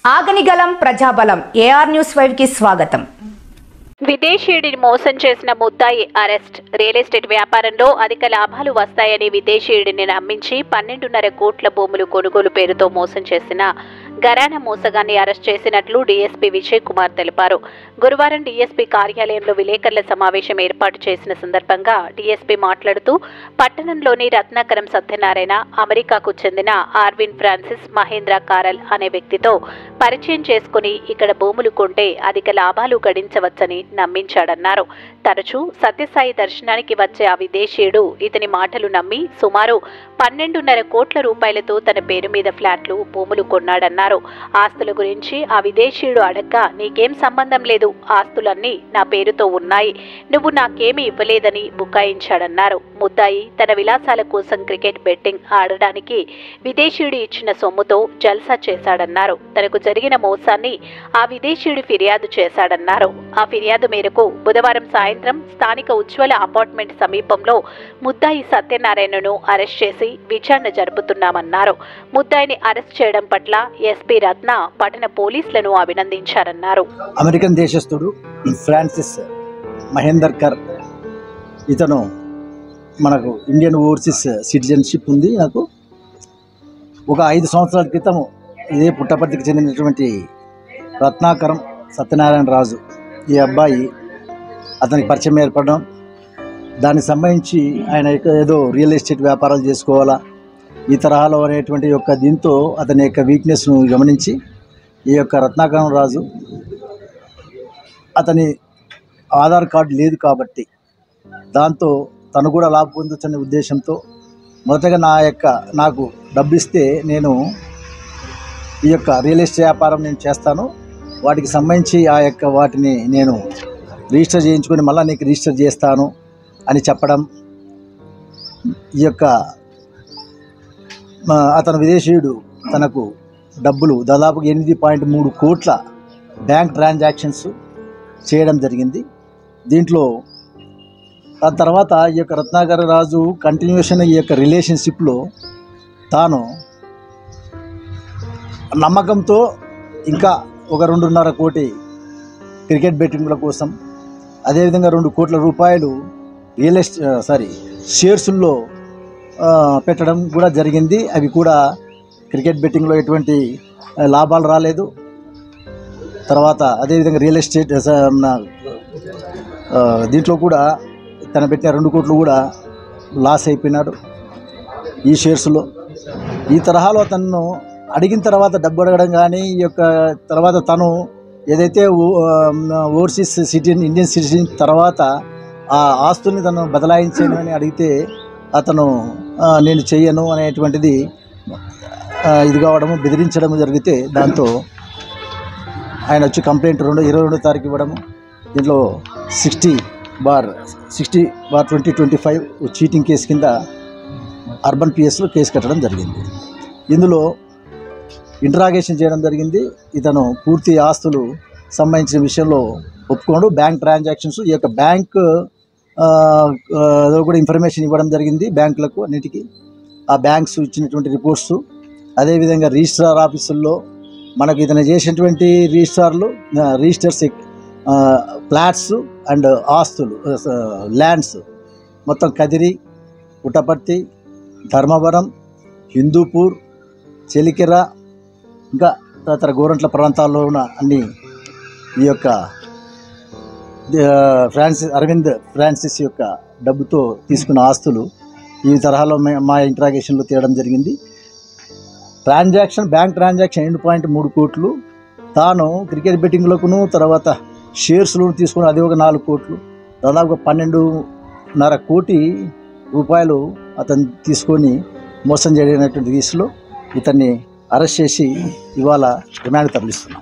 ఆగనిగలం ప్రజాబలం AR news 5 కి స్వాగతం. విదేశీయుడిని మోసం చేసిన ముద్దాయి అరెస్ట్. రియల్ ఎస్టేట్ వ్యాపారంలో అధిక లాభాలు వస్తాయని విదేశీయుడిని నమ్మించి 12.5 కోట్ల భూములు కొనుగోలు పేరుతో మోసం చేసిన ఘరానా మోసగాన్ని అరెస్ట్ చేసినట్లు డీఎస్పీ విజయ్ కుమార్ తెలిపారు. గురువారం డీఎస్పీ కార్యాలయంలో విలేకరుల సమావేశం ఏర్పాటు చేసిన సందర్భంగా డీఎస్పీ మాట్లాడుతూ పట్టణంలోని రత్నాకరం సత్యనారాయణ అమెరికాకు చెందిన ఆర్విన్ ఫ్రాన్సిస్ మహేంద్ర కారల్ అనే వ్యక్తితో పరిచయం చేసుకుని ఇక్కడ భూములు కొంటే అధిక లాభాలు గడించవచ్చని నమ్మించాడన్నారు. తరచూ సత్యసాయి దర్శనానికి వచ్చే ఆ విదేశీయుడు ఇతని మాటలు నమ్మి సుమారు 12.5 కోట్ల రూపాయలతో తన పేరు మీద ఫ్లాట్లు భూములు కొన్నాడన్నారు. ఆస్తుల గురించి ఆ విదేశీయుడు అడగ్గా నీకేం సంబంధం లేదు, ఆస్తులన్నీ నా పేరుతో ఉన్నాయి, నువ్వు నాకేమీ ఇవ్వలేదని బుకాయించాడన్నారు. ముద్దాయి తన విలాసాల కోసం క్రికెట్ బెట్టింగ్ ఆడడానికి విదేశీయుడు ఇచ్చిన సొమ్ముతో జల్సా చేశాడన్నారు. తనకు జరిగిన మోసాన్ని ఆ విదేశీయుడు ఫిర్యాదు చేశాడన్నారు. ఆ ఫిర్యాదు మేరకు బుధవారం సాయంత్రం స్థానిక ఉజ్వల అపార్ట్మెంట్ సమీపంలో ముద్దాయి సత్యనారాయణను అరెస్ట్ చేసి విచారణ జరుపుతున్నామన్నారు. ముద్దాయిని అరెస్ట్ చేయడం పట్ల ఎస్పీ రత్న పట్టణ పోలీసులను అభినందించారన్నారు. అమెరికన్ దేశస్థుడు ఫ్రాన్సిస్ మహేందర్ కర్, ఇతను మనకు ఇండియన్ ఓవర్సీస్ సిటిజన్షిప్ ఉంది. నాకు ఒక 5 సంవత్సరాల క్రితం ఇదే పుట్టపర్తికి చెందినటువంటి రత్నాకరం సత్యనారాయణ రాజు ఈ అబ్బాయి అతనికి పరిచయం ఏర్పడడం, దానికి సంబంధించి ఆయన ఏదో రియల్ ఎస్టేట్ వ్యాపారాలు చేసుకోవాలా ఈ తరహాలో అనేటువంటి యొక్క దీంతో అతని యొక్క వీక్నెస్ను గమనించి ఈ యొక్క రత్నాకరం రాజు అతని ఆధార్ కార్డు లేదు కాబట్టి దాంతో తను కూడా లాభం పొందొచ్చనే ఉద్దేశంతో మొదటగా నాకు డబ్బు ఇస్తే నేను ఈ యొక్క రియల్ ఎస్టేట్ వ్యాపారం నేను చేస్తాను, వాటికి సంబంధించి వాటిని నేను రిజిస్టర్ చేయించుకొని మళ్ళీ నీకు రిజిస్టర్ చేస్తాను అని చెప్పడం. ఈ యొక్క అతను విదేశీయుడు తనకు డబ్బులు దాదాపుగా 8.3 కోట్ల బ్యాంక్ ట్రాన్సాక్షన్స్ చేయడం జరిగింది. దీంట్లో ఆ తర్వాత ఈ యొక్క రత్నాకర రాజు కంటిన్యూషన్ ఈ యొక్క రిలేషన్షిప్లో తాను నమ్మకంతో ఇంకా ఒక 2.5 కోటి క్రికెట్ బెట్టింగ్ల కోసం, అదేవిధంగా 2 కోట్ల రూపాయలు షేర్స్లో పెట్టడం కూడా జరిగింది. అవి కూడా క్రికెట్ బెట్టింగ్లో ఎటువంటి లాభాలు రాలేదు. తర్వాత అదేవిధంగా రియల్ ఎస్టేట్ దీంట్లో కూడా తను పెట్టిన 2 కోట్లు కూడా లాస్ అయిపోయినాడు ఈ షేర్స్లో. ఈ తరహాలో తనను అడిగిన తర్వాత డబ్బు అడగడం కానీ ఈ యొక్క తర్వాత తను ఏదైతే ఓవర్సీస్ ఇండియన్ సిటిజన్ తర్వాత ఆ ఆస్తుల్ని తను బదలాయించాను అని అడిగితే అతను నేను చెయ్యను అనేటువంటిది ఇది కావడము, బెదిరించడం జరిగితే దాంతో ఆయన వచ్చి కంప్లైంట్ 22వ తారీఖు ఇవ్వడము. దీంట్లో 60/2025 చీటింగ్ కేసు కింద అర్బన్ పిఎస్లో కేసు కట్టడం జరిగింది. ఇందులో ఇంట్రాగేషన్ చేయడం జరిగింది. ఇతను పూర్తి ఆస్తులు సంబంధించిన విషయంలో ఒప్పుకోడు. బ్యాంక్ ట్రాన్సాక్షన్స్ ఈ యొక్క బ్యాంక్ కూడా ఇన్ఫర్మేషన్ ఇవ్వడం జరిగింది బ్యాంకులకు అన్నిటికీ. ఆ బ్యాంక్స్ ఇచ్చినటువంటి రిపోర్ట్స్, అదేవిధంగా రిజిస్ట్రార్ ఆఫీసుల్లో మనకు ఇతను చేసినటువంటి రిజిస్టర్స్ ఫ్లాట్స్ అండ్ ఆస్తులు ల్యాండ్స్ మొత్తం కదిరి, పుట్టపర్తి, ధర్మవరం, హిందూపూర్, చెలికెర ఇంకా తదితర గోరంట్ల ప్రాంతాల్లో ఉన్న అన్ని ఈ యొక్క అరవింద్ ఫ్రాన్సిస్ యొక్క డబ్బుతో తీసుకున్న ఆస్తులు ఈ తరహాలో మా ఇంట్రాగేషన్లో తేయడం జరిగింది. బ్యాంక్ ట్రాన్సాక్షన్ 8.3 కోట్లు, తాను క్రికెట్ బెట్టింగ్లకును తర్వాత షేర్స్లో తీసుకుని అది ఒక 4 కోట్లు, దాదాపుగా 12.5 కోటి రూపాయలు అతను తీసుకొని మోసం చేయనటువంటి కేసులో ఇతన్ని అరెస్ట్ చేసి ఇవాళ రిమాండ్ తరలిస్తున్నాం.